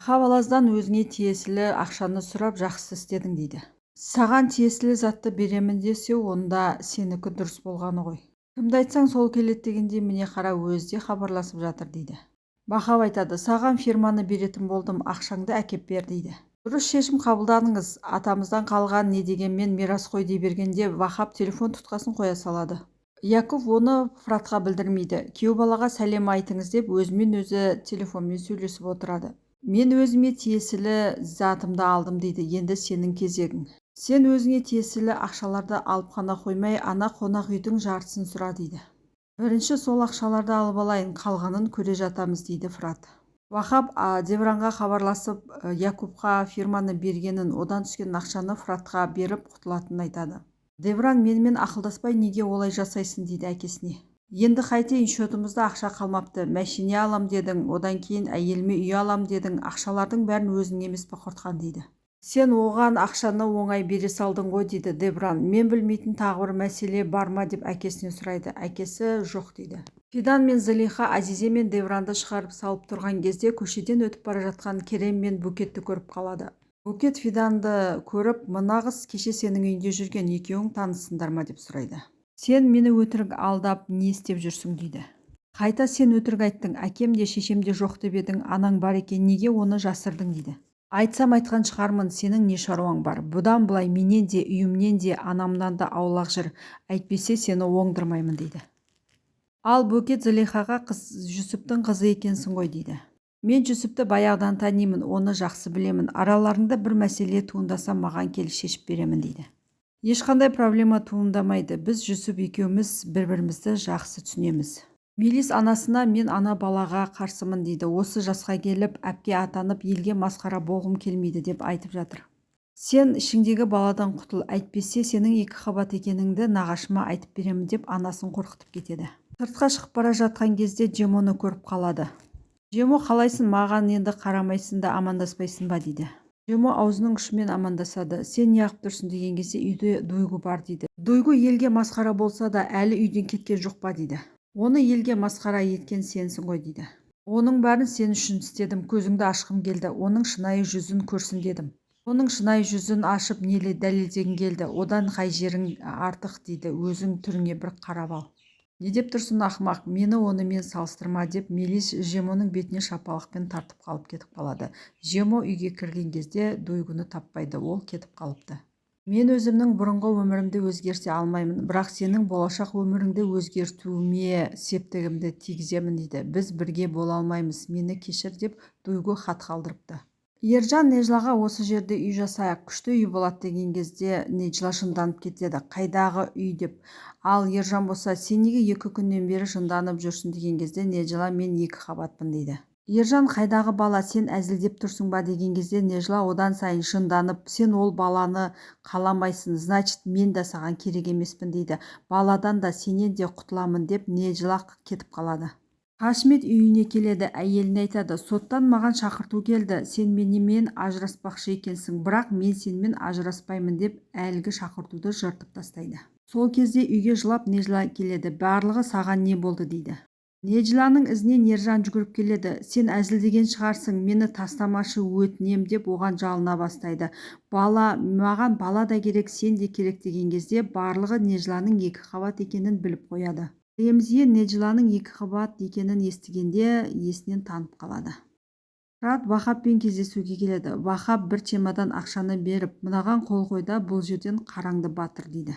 Хавалаздан өзіңе тиесілі ақшаны сұрап жақсы істедің дейді. Саған тиесілі затты беремін десе, онда сенікі дұрыс болғаны ғой. Кімді айтсаң сол келеді дегенде міне қара өзі де хабарласып жатыр дейді. Бахап айтады, саған фирманы беретін болдым, ақшаңды әкеп бер дейді. Дұрыс шешім қабылдадыңыз, атамыздан қалған не дегенмен мирас қой дей бергенде Вахап телефон тұтқасын қоя салады. Яков оны Фратқа білдірмейді. Күйеу балаға сәлем айтыңыз деп өзімен өзі телефонмен сөйлесіп отырады. Мен өзіме тиесілі затымды алдым дейді, енді сенің кезегің. Сен өзіңе тиесілі ақшаларды алып қана қоймай, ана қонақ үйдің жартысын сұра дейді. Бірінші сол ақшаларды алып алайын, қалғанын көре жатамыз дейді Фрат. Вахап Девранға хабарласып, Якубқа фирманы бергенін, одан түскен ақшаны Фратқа беріп құтылатынын айтады. Девран менімен ақылдаспай неге олай жасайсың дейді әкесіне. Енді қайтейін, шотымызда ақша қалмапты, мәшине алам дедің, одан кейін әйеліме үй алам дедің, ақшалардың бәрін өзің емес пе құртқан дейді. Сен оған ақшаны оңай бере салдың ғой дейді Девран. Мен білмейтін тағы бір мәселе бар ма деп әкесіне сұрайды. Әкесі жоқ дейді. Фидан мен Зылиха Азизе мен Девранды шығарып салып тұрған кезде көшеден өтіп бара жатқан Керем мен Букетті көріп қалады. Букет Фиданды көріп, мына қыз кеше сенің үйінде жүрген, екеуің танысыңдар ма деп сұрайды. Сен мені өтірік алдап не істеп жүрсің дейді. Қайта сен өтірік айттың, әкем де шешем де жоқ деп едің, анаң бар екен, неге оны жасырдың дейді. Айтсам айтқан шығармын, сенің не шаруаң бар, бұдан былай менен де үйімнен де анамнан да аулақ жүр, әйтпесе сені оңдырмаймын дейді. Ал Букет Зылихаға Жүсіптің қызы екенсің ғой дейді. Мен Жүсіпті баяғыдан танимын, оны жақсы білемін, араларында бір мәселе туындаса маған кел шешіп беремін дейді. Ешқандай проблема туындамайды, біз Жүсіп екеуміз бір-бірімізді жақсы түсінеміз. Мелис анасына мен ана балаға қарсымын дейді, осы жасқа келіп әпке атанып елге масқара болғым келмейді деп айтып жатыр. Сен ішіңдегі баладан құтыл, әйтпесе сенің екі қабат екеніңді нағашыма айтып беремін деп анасын қорқытып кетеді. Сыртқа шығып бара жатқан кезде Джемоны көріп қалады. Джемо, қалайсың, маған енді қарамайсың да амандаспайсың ба дейді. Джемо аузының ұшымен амандасады. Сен неғып тұрсың деген кезде үйде Дуйгу бар дейді. Дуйгу елге масқара болса да әлі үйден кеткен жоқ па дейді. Оны елге масқара еткен сенсің ғой дейді. Оның бәрін сен үшін істедім, көзіңді ашқым келді, оның шынайы жүзін көрсін дедім. Оның шынайы жүзін ашып нелі дәлелдегің келді, одан қай жерің артық дейді, өзің түріңе бір қарап ал. Не деп тұрсың ақымақ, мені онымен салыстырма деп Мелис Жемоның бетіне шапалақпен тартып қалып кетіп қалады. Жемо үйге кірген кезде Дуйгуны таппайды, ол кетіп қалыпты. Мен өзімнің бұрынғы өмірімді өзгерте алмаймын, бірақ сенің болашақ өміріңді өзгертуіме септігімді тигіземін дейді. Біз бірге бола алмаймыз, мені кешір деп Дуйгу хат қалдырыпты. Ержан Нежлаға осы жерде үй жасайық, күшті үй болады деген кезде Нежла жынданып кетеді. Қайдағы үй деп. Ал Ержан болса, сен неге 2 күннен бері жынданып жүрсің деген кезде Нежла мен 2 қабатпын дейді. Ержан қайдағы бала, сен әзілдеп тұрсың ба деген кезде Нежла одан сайын жынданып, сен ол баланы қаламайсың, значит мен де саған керек емеспін дейді. Баладан да сенен де құтыламын деп Нежла кетіп қалады. Хашмет үйіне келеді, әйеліне айтады, соттан маған шақырту келді, сен менімен ажыраспақшы екенсің, бірақ мен сенімен ажыраспаймын деп әлгі шақыртуды жыртып тастайды. Сол кезде үйге жылап Нежла келеді, барлығы саған не болды дейді. Нежланың ізінен Ержан жүгіріп келеді, сен әзілдеген шығарсың, мені тастамашы өтінем деп оған жалына бастайды. Маған бала да керек, сен де керек деген кезде барлығы Нежланың 2 қабат екенін біліп қояды. Ремзия Нежланың 2 қабат екенін естігенде есінен танып қалады. Фрат Вахаппен кездесуге келеді. Вахап бір чемодан ақшаны беріп, мынаған қол қойда, бұл жерден қараңды батыр дейді.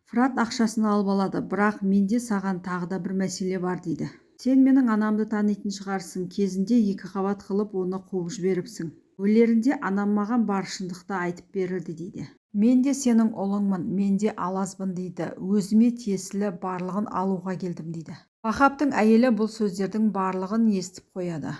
Фрат ақшасын алып алады, бірақ менде саған тағы да бір мәселе бар дейді. Сен менің анамды танитын шығарсың, кезінде 2 қабат қылып оны қуып жіберіпсің. Өлерінде анам маған бар шындықты айтып берді дейді. Мен де сенің ұлыңмын, мен де алазбын дейді. Өзіме тиесілі барлығын алуға келдім дейді. Вахаптың әйелі бұл сөздердің барлығын естіп қояды.